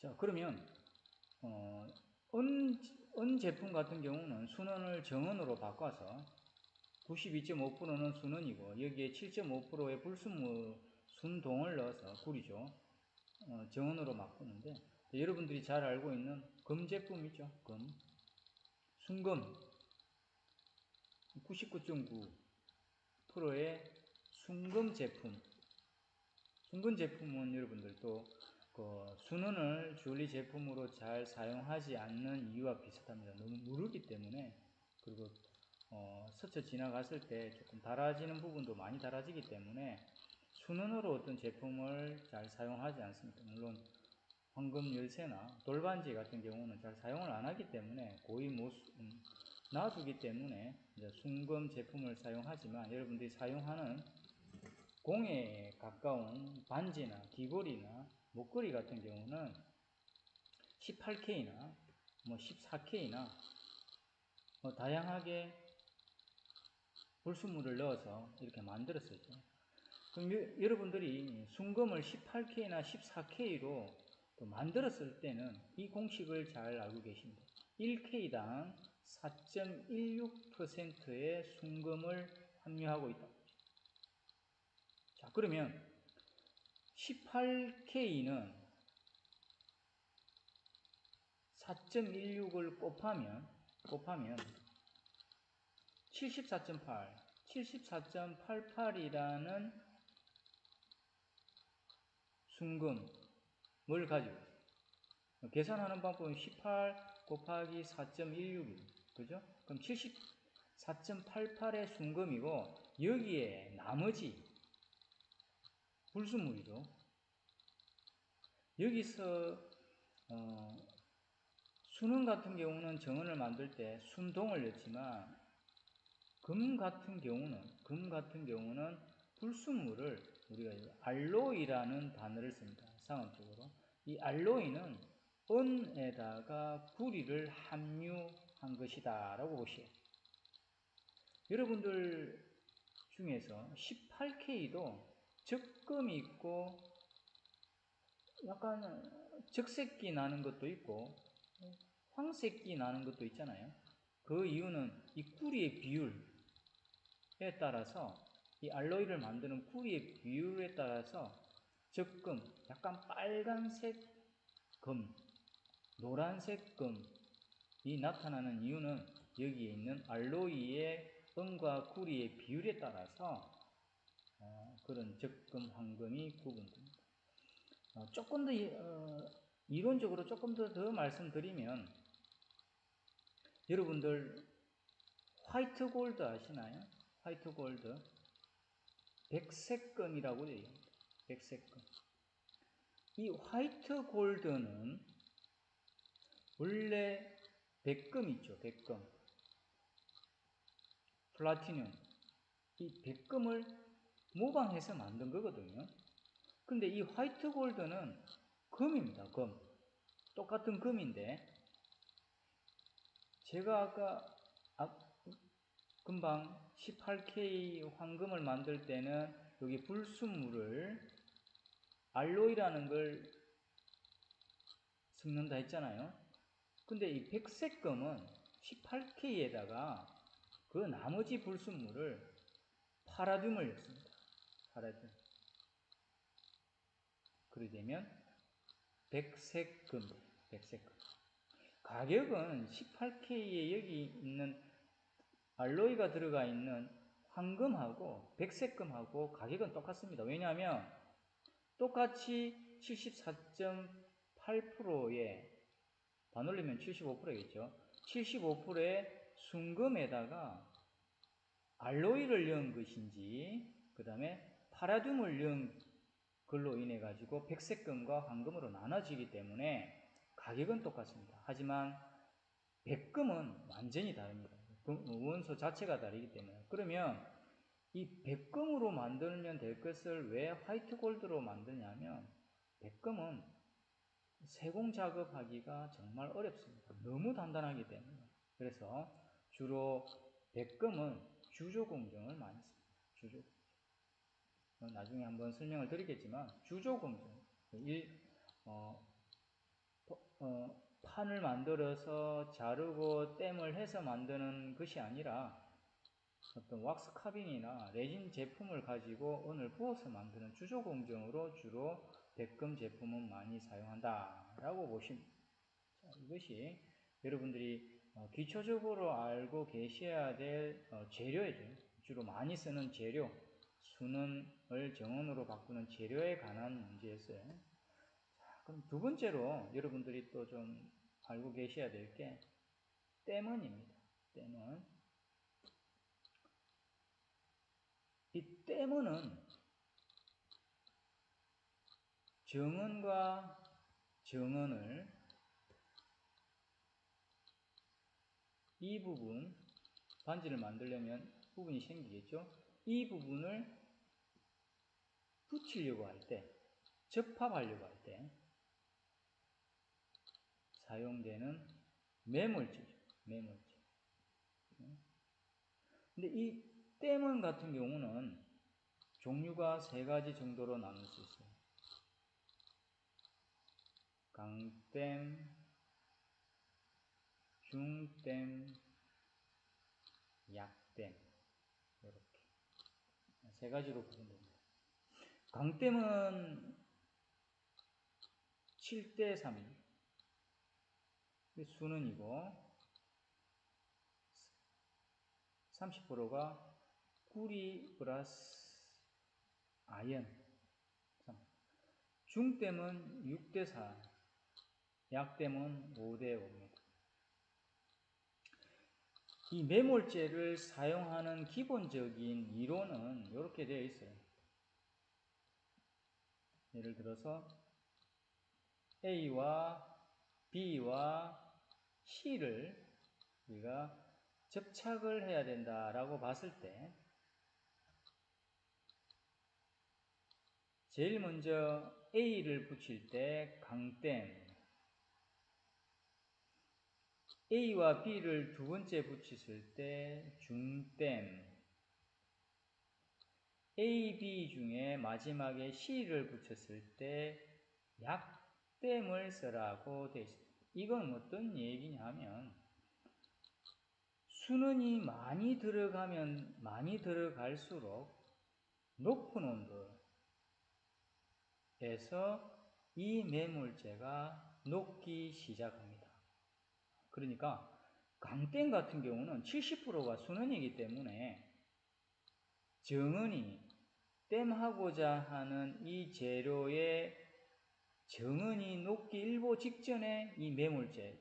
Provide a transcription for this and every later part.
자, 그러면 은 제품 같은 경우는 순원을 정원으로 바꿔서 92.5%는 순원이고 여기에 7.5%의 불순물 순동을 넣어서 구리죠. 정원으로 바꾸는데 여러분들이 잘 알고 있는 금 제품이죠. 금. 순금 99.9%의 순금 제품. 순금 제품은 여러분들도 순원을 주얼리 제품으로 잘 사용하지 않는 이유와 비슷합니다. 너무 무르기 때문에, 그리고 스쳐 지나갔을 때 조금 달아지는 부분도 많이 달아지기 때문에 순원으로 어떤 제품을 잘 사용하지 않습니다. 물론 황금 열쇠나 돌반지 같은 경우는 잘 사용을 안 하기 때문에 거의 못 놔두기 때문에 이제 순금 제품을 사용하지만, 여러분들이 사용하는 공에 가까운 반지나 귀걸이나 목걸이 같은 경우는 18K나 14K나 다양하게 불순물을 넣어서 이렇게 만들었어요. 그럼 여러분들이 순금을 18K나 14K로 또 만들었을 때는 이 공식을 잘 알고 계십니다. 1K당 4.16%의 순금을 함유하고 있다. 자, 그러면 18K는 4.16을 곱하면 74.8, 74.88이라는 순금을 가지고 있어요. 계산하는 방법은 18 곱하기 4.16입니다. 그죠? 그럼 74.88의 순금이고 여기에 나머지 불순물이죠. 여기서 순원 같은 경우는 정원을 만들 때 순동을 넣지만 금 같은 경우는 불순물을 우리가 알로이라는 단어를 씁니다. 상업적으로. 이 알로이는 은에다가 구리를 함유한 것이다 라고 보시오. 여러분들 중에서 18K도 적금이 있고 약간 적색기 나는 것도 있고 황색기 나는 것도 있잖아요. 그 이유는 이 구리의 비율에 따라서, 이 알로이를 만드는 구리의 비율에 따라서 적금, 약간 빨간색 금, 노란색 금이 나타나는 이유는 여기에 있는 알로이의 은과 구리의 비율에 따라서 그런 적금, 황금이 구분됩니다. 조금 더 이론적으로 조금 더 말씀드리면, 여러분들 화이트 골드 아시나요? 화이트 골드, 백색금이라고 해요. 백색금. 이 화이트 골드는 원래 백금 있죠. 백금, 플라티늄, 이 백금을 모방해서 만든 거거든요. 근데 이 화이트 골드는 금입니다. 금. 똑같은 금인데 제가 아까 금방 18K 황금을 만들 때는 여기 불순물을 알로이라는 걸 섞는다 했잖아요. 근데 이 백색금은 18K에다가 그 나머지 불순물을 파라듐을 넣습니다. 파라듐. 그렇게 되면 백색금. 가격은 18K에 여기 있는 알로이가 들어가 있는 황금하고 백색금하고 가격은 똑같습니다. 왜냐하면 똑같이 74.8%의 반올리면 75%겠죠. 75%의 순금에다가 알로이를 넣은 것인지, 그 다음에 파라듐을 넣은 걸로 인해 가지고 백색금과 황금으로 나눠지기 때문에 가격은 똑같습니다. 하지만 백금은 완전히 다릅니다. 원소 자체가 다르기 때문에. 그러면 이 백금으로 만들면 될 것을 왜 화이트 골드로 만드냐면, 백금은 세공 작업하기가 정말 어렵습니다. 너무 단단하기 때문에. 그래서 주로 백금은 주조 공정을 많이 씁니다. 주조. 나중에 한번 설명을 드리겠지만, 주조 공정. 판을 만들어서 자르고 땜을 해서 만드는 것이 아니라 어떤 왁스 카빙이나 레진 제품을 가지고 은을 부어서 만드는 주조 공정으로 주로 백금 제품은 많이 사용한다 라고 보시면, 이것이 여러분들이 기초적으로 알고 계셔야 될 재료이죠. 주로 많이 쓰는 재료, 순은을 정은으로 바꾸는 재료에 관한 문제였어요. 자, 그럼 두 번째로 여러분들이 또 좀 알고 계셔야 될 게 땜은입니다. 땜은. 이 땜은은 정은과 정은을 이 부분, 반지를 만들려면 부분이 생기겠죠. 이 부분을 붙이려고 할 때, 접합하려고 할 때 사용되는 매몰제죠. 매몰제. 근데 이 땜은 같은 경우는 종류가 세 가지 정도로 나눌 수 있어요. 강땜, 중땜, 약땜, 이렇게 세 가지로 구분됩니다. 강땜은 7대 3입니다. 순은이고 30%가 구리 플러스 아연. 중땜은 6대 4, 약땜은 5대 5입니다. 이 매몰제를 사용하는 기본적인 이론은 이렇게 되어 있어요. 예를 들어서 A와 B와 C를 우리가 접착을 해야 된다라고 봤을 때 제일 먼저 A를 붙일 때 강땜, A와 B를 두 번째 붙였을 때 중땜, A, B 중에 마지막에 C를 붙였을 때 약땜을 쓰라고 되어 있습니다. 이건 어떤 얘기냐 하면 순은이 많이 들어가면 많이 들어갈수록 높은 온도에서 이 매몰제가 녹기 시작합니다. 그러니까 강땜 같은 경우는 70%가 순은이기 때문에 정은이 땜하고자 하는 이 재료의 정은이 녹기 일보 직전에 이 매몰제,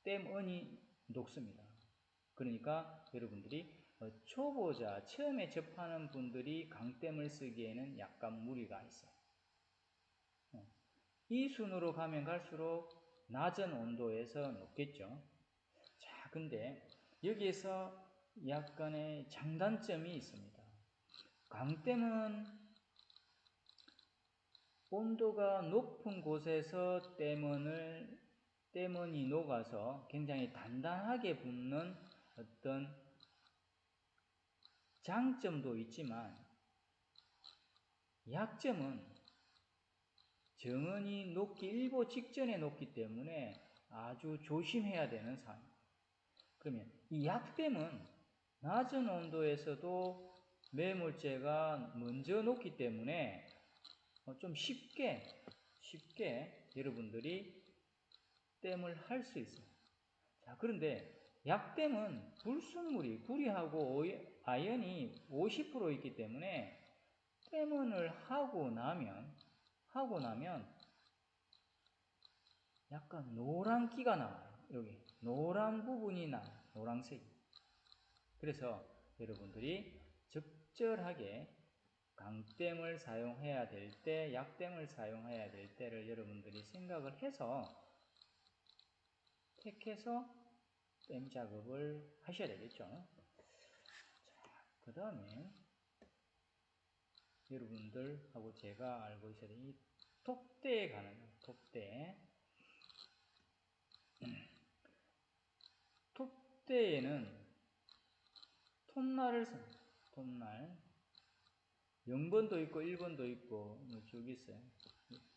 땜은이 녹습니다. 그러니까 여러분들이 초보자, 처음에 접하는 분들이 강땜을 쓰기에는 약간 무리가 있어요. 이 순으로 가면 갈수록 낮은 온도에서 녹겠죠. 자, 근데 여기에서 약간의 장단점이 있습니다. 강땜은 온도가 높은 곳에서 땜은이 녹아서 굉장히 단단하게 붙는 어떤 장점도 있지만 약점은 정은이 녹기 일보 직전에 녹기 때문에 아주 조심해야 되는 상황입니다. 그러면 이 약땜은 낮은 온도에서도 매몰제가 먼저 녹기 때문에 좀 쉽게 여러분들이 땜을 할 수 있어요. 자, 그런데 약땜은 불순물이 구리하고 아연이 50% 있기 때문에 땜을 하고 나면 약간 노란기가 나와요. 여기 노란 부분이 나요. 노란색. 그래서 여러분들이 적절하게 강땜을 사용해야 될 때, 약땜을 사용해야 될 때를 여러분들이 생각을 해서 택해서 땜 작업을 하셔야 되겠죠. 자, 그 다음에 여러분들하고 제가 알고 있어야 되는 이 톱대에 관한 톱대. 톱대에는 톱날을 씁니다. 톱날. 0번도 있고 1번도 있고 쭉 있어요.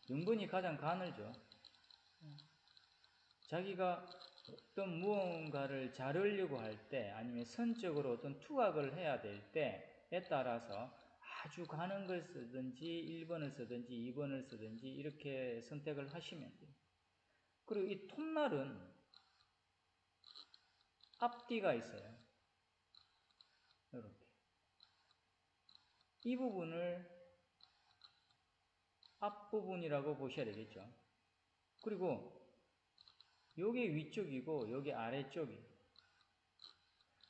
0번이 가장 가늘죠. 자기가 어떤 무언가를 자르려고 할 때 아니면 선적으로 어떤 투각을 해야 될 때에 따라서 아주 가는 걸 쓰든지 1번을 쓰든지 2번을 쓰든지 이렇게 선택을 하시면 돼요. 그리고 이 톱날은 앞뒤가 있어요. 이렇게. 이 부분을 앞부분이라고 보셔야 되겠죠. 그리고 요게 위쪽이고 요게 아래쪽이.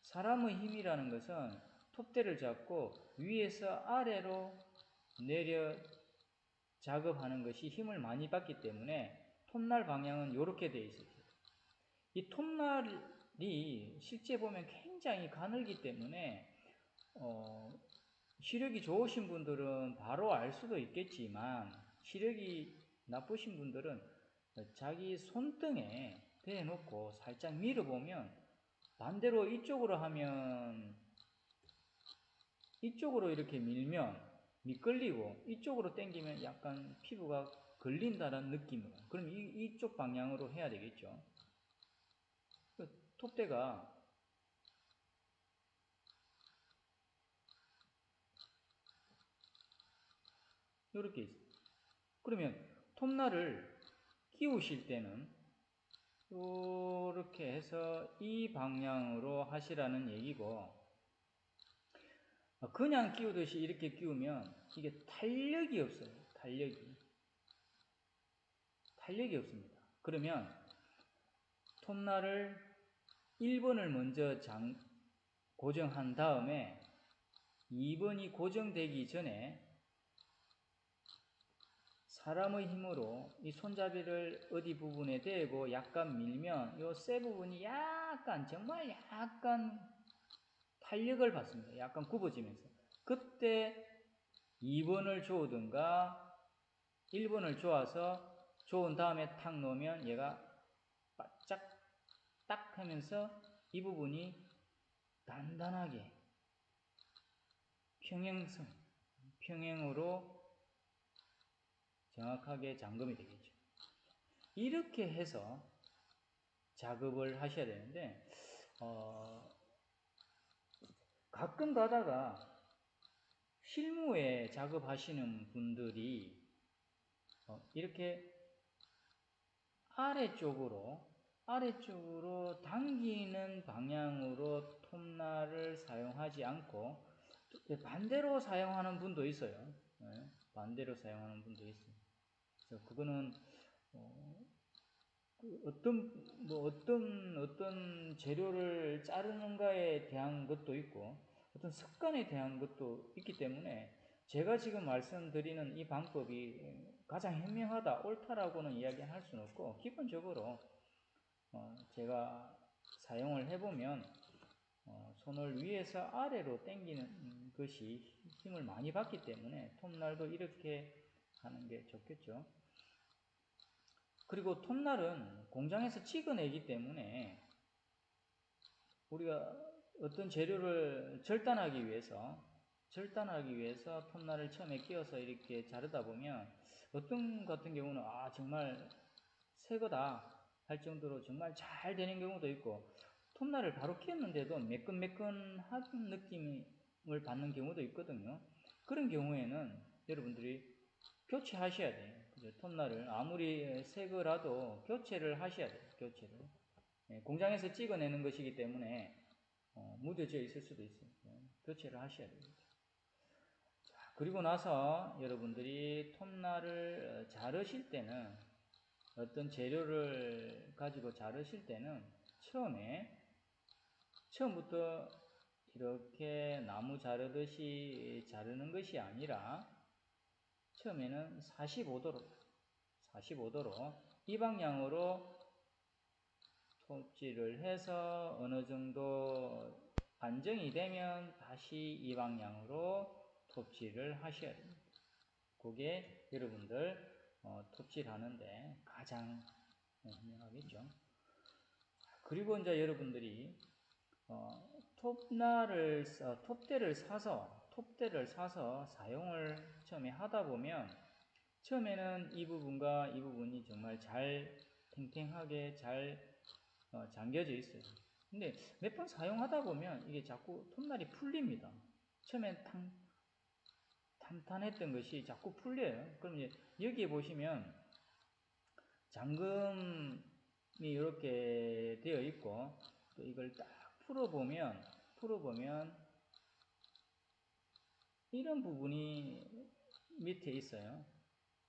사람의 힘이라는 것은 톱대를 잡고 위에서 아래로 내려 작업하는 것이 힘을 많이 받기 때문에 톱날 방향은 이렇게 되어 있어요. 이 톱날이 실제 보면 굉장히 가늘기 때문에 시력이 좋으신 분들은 바로 알 수도 있겠지만 시력이 나쁘신 분들은 자기 손등에 대놓고 살짝 밀어보면 반대로 이쪽으로 하면 이쪽으로 이렇게 밀면 미끌리고 이쪽으로 당기면 약간 피부가 걸린다는 느낌이에요. 그럼 이쪽 방향으로 해야 되겠죠. 톱대가 이렇게 있어요. 그러면 톱날을 끼우실 때는 이렇게 해서 이 방향으로 하시라는 얘기고, 그냥 끼우듯이 이렇게 끼우면 이게 탄력이 없어요. 탄력이 없습니다. 그러면 톱날을 1번을 먼저 고정한 다음에 2번이 고정되기 전에 사람의 힘으로 이 손잡이를 어디 부분에 대고 약간 밀면 이 쇠 부분이 정말 약간 탄력을 받습니다. 약간 굽어지면서. 그때 2번을 조으든가 1번을 조아서 조은 다음에 탁 놓으면 얘가 바짝 딱 하면서 이 부분이 단단하게 평행으로 정확하게 잠금이 되겠죠. 이렇게 해서 작업을 하셔야 되는데 가끔 가다가 실무에 작업하시는 분들이 이렇게 아래쪽으로 당기는 방향으로 톱날을 사용하지 않고 반대로 사용하는 분도 있어요. 반대로 사용하는 분도 있어요. 그래서 그거는 어떤 재료를 자르는가에 대한 것도 있고 어떤 습관에 대한 것도 있기 때문에 제가 지금 말씀드리는 이 방법이 가장 현명하다, 옳다라고는 이야기할 수는 없고 기본적으로 제가 사용을 해보면 손을 위에서 아래로 당기는 것이 힘을 많이 받기 때문에 톱날도 이렇게 하는 게 좋겠죠. 그리고 톱날은 공장에서 찍어내기 때문에 우리가 어떤 재료를 절단하기 위해서 톱날을 처음에 끼워서 이렇게 자르다 보면 어떤 같은 경우는 정말 새 거다 할 정도로 정말 잘 되는 경우도 있고 톱날을 바로 끼웠는데도 매끈매끈한 느낌을 받는 경우도 있거든요. 그런 경우에는 여러분들이 교체하셔야 돼요. 톱날을 아무리 새 거라도 교체를 하셔야 돼요. 공장에서 찍어내는 것이기 때문에 묻어져 있을 수도 있어요. 교체를 하셔야 됩니다. 그리고 나서 여러분들이 톱날을 자르실 때는 어떤 재료를 가지고 자르실 때는 처음부터 이렇게 나무 자르듯이 자르는 것이 아니라 처음에는 45도로 이 방향으로 톱질을 해서 어느 정도 안정이 되면 다시 이 방향으로 톱질을 하셔야 됩니다. 그게 여러분들 톱질 하는데 가장 현명하겠죠. 그리고 이제 여러분들이 톱대를 사서 사용을 처음에 하다 보면 처음에는 이 부분과 이 부분이 정말 잘 탱탱하게 잘 잠겨져 있어요. 근데 몇 번 사용하다 보면 이게 자꾸 톱날이 풀립니다. 처음엔 탄탄했던 것이 자꾸 풀려요. 그럼 이제 여기에 보시면 잠금이 이렇게 되어 있고, 또 이걸 딱 풀어보면 이런 부분이 밑에 있어요.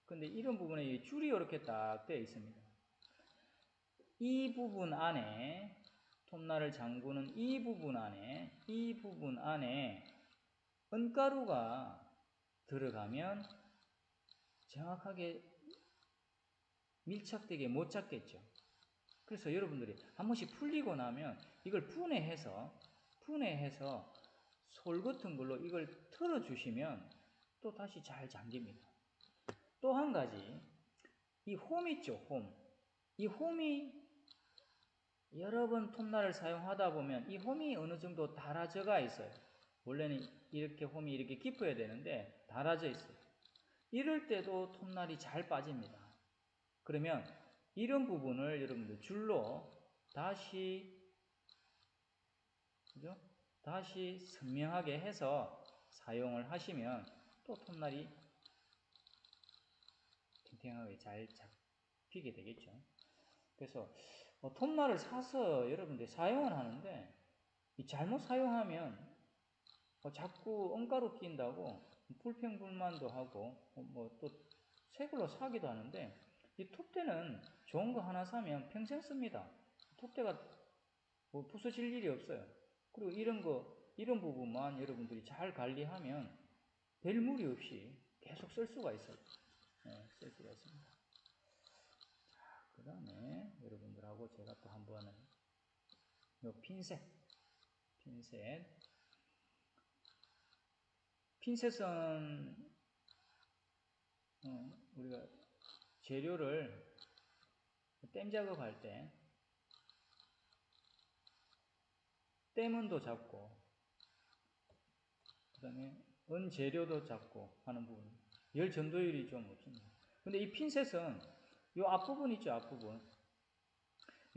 근데 이런 부분에 줄이 이렇게 딱 되어 있습니다. 이 부분 안에, 톱날을 잠그는 이 부분 안에 은가루가 들어가면 정확하게 밀착되게 못 잡겠죠. 그래서 여러분들이 한 번씩 풀리고 나면 이걸 분해해서 솔 같은 걸로 이걸 틀어주시면 또 다시 잘 잠깁니다. 또 한 가지, 이 홈 있죠, 홈. 이 홈이 여러 번 톱날을 사용하다 보면 이 홈이 어느 정도 닳아져가 있어요. 원래는 이렇게 홈이 이렇게 깊어야 되는데 닳아져 있어요. 이럴 때도 톱날이 잘 빠집니다. 그러면 이런 부분을 여러분들 줄로 다시 선명하게 해서 사용을 하시면 또 톱날이 탱탱하게 잘 잡히게 되겠죠. 그래서 톱날을 사서 여러분들 사용을 하는데 잘못 사용하면 자꾸 엉가루 낀다고 불평불만도 하고 뭐 또 새 걸로 사기도 하는데, 이 톱대는 좋은 거 하나 사면 평생 씁니다. 톱대가 뭐 부서질 일이 없어요. 그리고 이런 부분만 여러분들이 잘 관리하면 별 무리 없이 계속 쓸 수가 있어요. 네, 쓸 수가 있습니다. 자, 그 다음에 여러분들하고 제가 또 한 번은 요 핀셋은 우리가 재료를 땜 작업할 때 땜은도 잡고 그 다음에 은재료도 잡고 하는 부분, 열 전도율이 좀 없습니다. 근데 이 핀셋은 요 앞부분 있죠,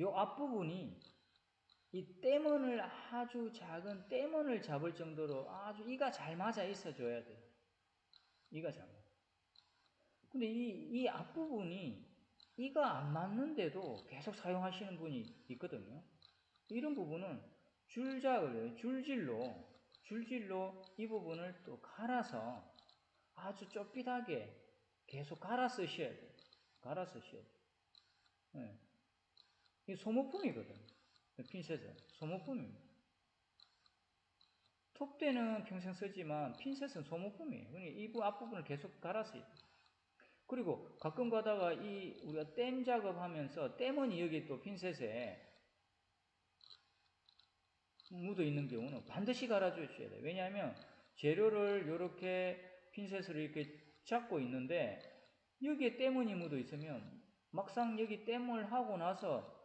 요 앞부분이 이 땜은을 아주 작은 땜은을 잡을 정도로 아주 이가 잘 맞아 있어 줘야 돼요. 이가 잘 맞아. 근데 이 앞부분이 이가 안 맞는데도 계속 사용하시는 분이 있거든요. 이런 부분은 줄질로 이 부분을 또 갈아서 아주 좁빗하게 계속 갈아 쓰셔야 돼요. 네. 이 소모품이거든. 핀셋은 소모품입니다. 톱대는 평생 쓰지만 핀셋은 소모품이에요. 그러니까 이 앞부분을 계속 갈아서 써요. 그리고 가끔 가다가 우리가 땜 작업하면서 땜은 여기 또 핀셋에 묻어 있는 경우는 반드시 갈아주셔야 돼요. 왜냐하면 재료를 이렇게 핀셋으로 이렇게 잡고 있는데 여기에 땜은이 묻어 있으면 막상 여기 땜을 하고 나서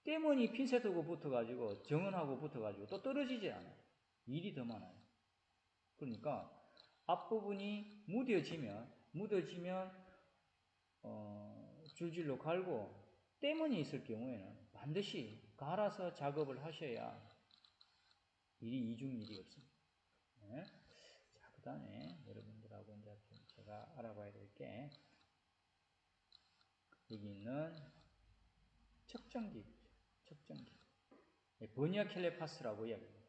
땜은이 핀셋하고 붙어가지고 정은하고 붙어가지고 또 떨어지지 않아요. 일이 더 많아요. 그러니까 앞부분이 무뎌지면 줄줄로 갈고 땜은이 있을 경우에는 반드시 갈아서 작업을 하셔야 이중일이 없습니다. 네. 자, 그 다음에 여러분들하고 이제 좀 제가 알아봐야 될 게 여기 있는 측정기. 버니어 캘리퍼스라고 이야기합니다.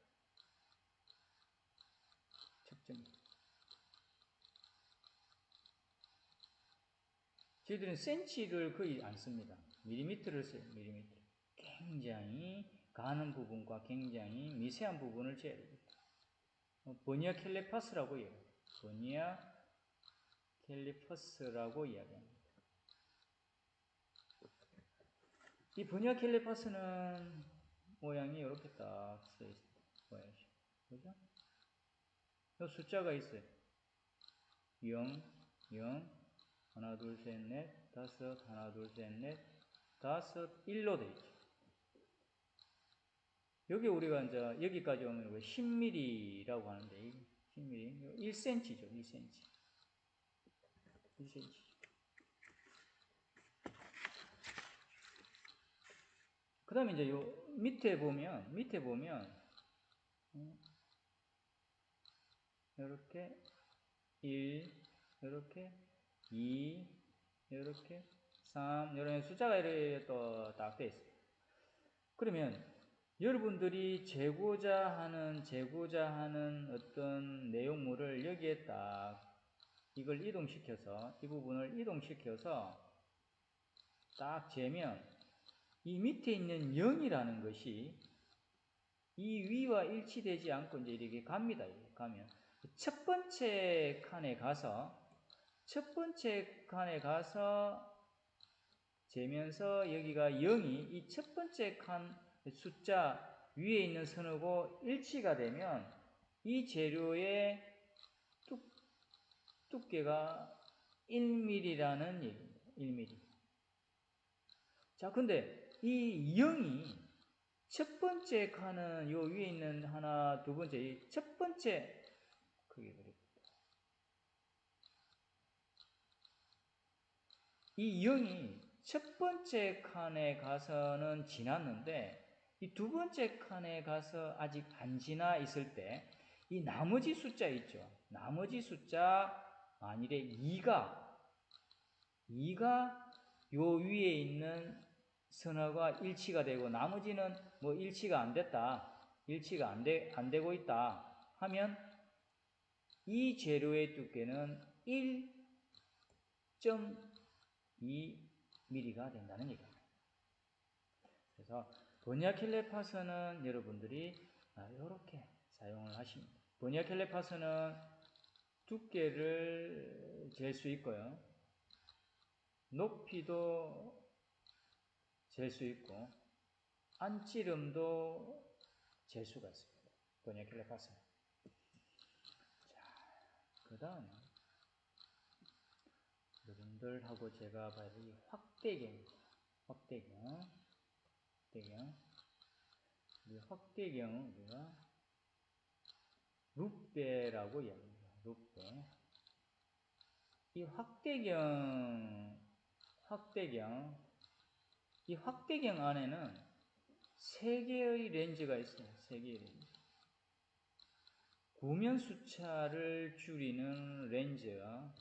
측정기. 저희들은 센치를 거의 안 씁니다. 밀리미터를 써요. 밀리미터. 굉장히 가는 부분과 굉장히 미세한 부분을 재야 됩니다. 버니어 캘리퍼스라고 이야기합니다. 버니어 캘리퍼스라고 이야기합니다. 이 버니어 캘리퍼스는 모양이 이렇게 딱 써 있습니다. 모양이죠. 그죠? 이 숫자가 있어요. 0, 0, 하나, 둘, 셋, 넷, 다섯, 하나, 둘, 셋, 넷, 다섯, 1로 되어 있죠. 여기 우리가 이제 여기까지 오면 10mm라고 하는데 10mm, 1cm죠, 1cm. 그 다음에 이제 요 밑에 보면 이렇게 1, 이렇게 2, 이렇게 3, 이런 숫자가 이렇게 또 딱 돼 있어요. 그러면 여러분들이 재고자 하는 어떤 내용물을 여기에 딱 이걸 이동시켜서 이 부분을 이동시켜서 딱 재면 이 밑에 있는 0이라는 것이 이 위와 일치되지 않고 이제 이렇게 갑니다. 가면 첫 번째 칸에 가서 재면서 여기가 0이 이 첫 번째 칸 숫자 위에 있는 선하고 일치가 되면 이 재료의 두께가 1mm라는 얘기입니다. 1mm. 자, 근데 이 0이 첫 번째 칸은 요 위에 있는 하나, 두 번째, 이 첫 번째 크게 그립니다. 이 0이 첫 번째 칸에 가서는 지났는데 이 두 번째 칸에 가서 아직 안 지나 있을 때 이 나머지 숫자 있죠. 나머지 숫자 만일에 2가 요 위에 있는 선하고 일치가 되고 나머지는 뭐 일치가 안 됐다. 일치가 안 되고 있다 하면 이 재료의 두께는 1.2mm가 된다는 얘기입니다. 그래서 버니아 캘리퍼스는 여러분들이 이렇게 사용을 하십니다. 버니아 캘리퍼스는 두께를 잴 수 있고요. 높이도 잴 수 있고 안찌름도 잴 수가 있습니다. 버니아 캘리퍼스는. 자, 그 다음에 여러분들하고 제가 봐야 될 이 확대경입니다. 확대경. 이 확대경은 우리가 룻배라고 이야기합니다. 룻배. 이 확대경 안에는 3개의 렌즈가 있어요. 3개의 렌즈. 구면 수차를 줄이는 렌즈와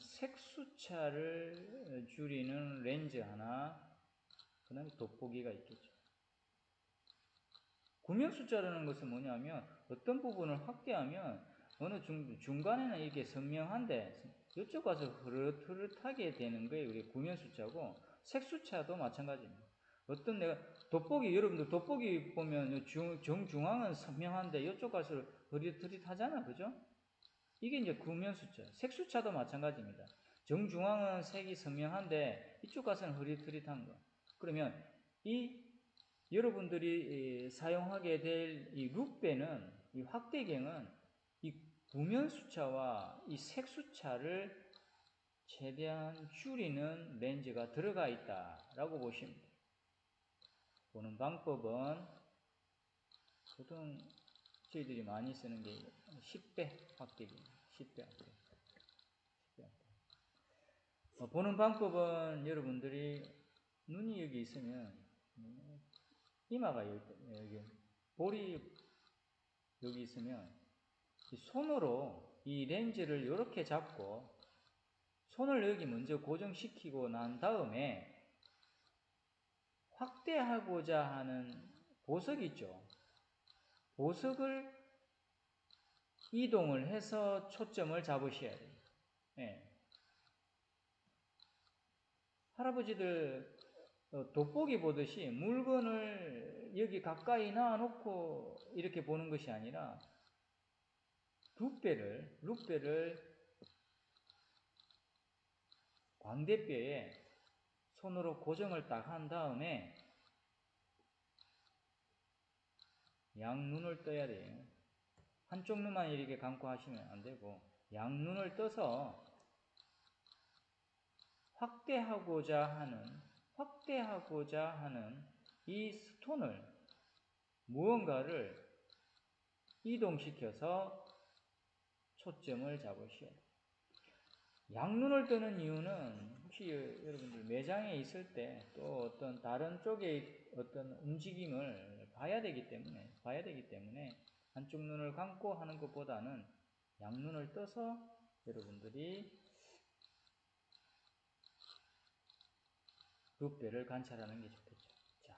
색 수차를 줄이는 렌즈 하나, 그 다음에 돋보기가 있겠죠. 구면 숫자라는 것은 뭐냐면 어떤 부분을 확대하면 어느 중간에는 이렇게 선명한데 이쪽 가서 흐릿흐릿하게 되는 거에 우리 구면 숫자고 색 숫자도 마찬가지입니다. 어떤 내가 돋보기 여러분들 돋보기 보면 정중앙은 선명한데 이쪽 가서 흐릿흐릿하잖아, 그죠? 이게 이제 구면 숫자. 색 숫자도 마찬가지입니다. 정중앙은 색이 선명한데 이쪽 가서는 흐릿흐릿한 거. 그러면 이 여러분들이 사용하게 될 이 룻배는, 이 확대경은 이 구면 수차와 이 색 수차를 최대한 줄이는 렌즈가 들어가 있다라고 보시면 돼요. 보는 방법은 보통 저희들이 많이 쓰는 게 10배 확대기, 10배 확대기. 보는 방법은 여러분들이 눈이 여기 있으면 이마가 여기 볼이 여기 있으면 손으로 이 렌즈를 이렇게 잡고 손을 여기 먼저 고정시키고 난 다음에 확대하고자 하는 보석 있죠. 보석을 이동을 해서 초점을 잡으셔야 돼요. 네. 할아버지들 돋보기 보듯이 물건을 여기 가까이 놔놓고 이렇게 보는 것이 아니라 룻배를 광대뼈에 손으로 고정을 딱 한 다음에 양눈을 떠야 돼요. 한쪽 눈만 이렇게 감고 하시면 안 되고 양눈을 떠서 확대하고자 하는 이 스톤을 무언가를 이동시켜서 초점을 잡으셔야 돼요. 양눈을 뜨는 이유는 혹시 여러분들 매장에 있을 때 또 어떤 다른 쪽의 어떤 움직임을 봐야 되기 때문에 한쪽 눈을 감고 하는 것보다는 양눈을 떠서 여러분들이 룩배를 관찰하는 게 좋겠죠. 자,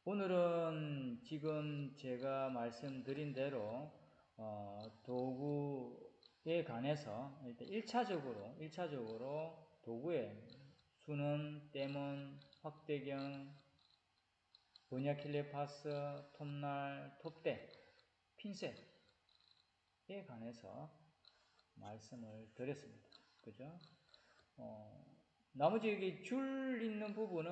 오늘은 지금 제가 말씀드린 대로 도구에 관해서 일단 1차적으로 도구에 수는, 떼문, 확대경, 버니아킬레파스, 톱날, 톱대, 핀셋에 관해서 말씀을 드렸습니다. 그죠? 나머지 여기 줄 있는 부분은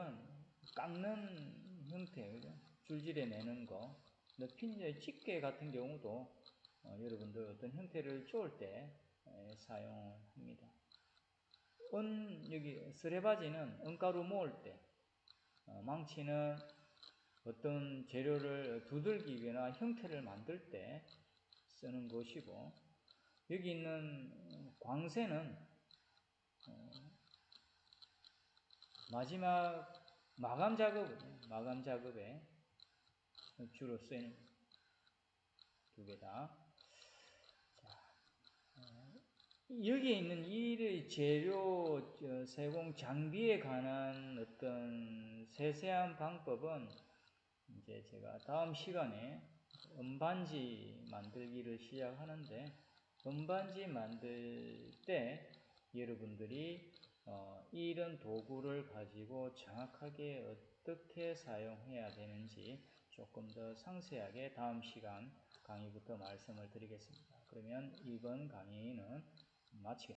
깎는 형태, 그죠? 줄질에 내는 거. 집게 같은 경우도 여러분들 어떤 형태를 쪼을 때 사용합니다. 여기 스레바지는 은가루 모을 때, 망치는 어떤 재료를 두들기거나 형태를 만들 때 쓰는 것이고, 여기 있는 광새는 마감 작업에 주로 쓰이는 두 개다. 자, 여기에 있는 이 재료 세공 장비에 관한 어떤 세세한 방법은 이제 제가 다음 시간에 음반지 만들기를 시작하는데, 음반지 만들 때 여러분들이 이런 도구를 가지고 정확하게 어떻게 사용해야 되는지 조금 더 상세하게 다음 시간 강의부터 말씀을 드리겠습니다. 그러면 이번 강의는 마치겠습니다.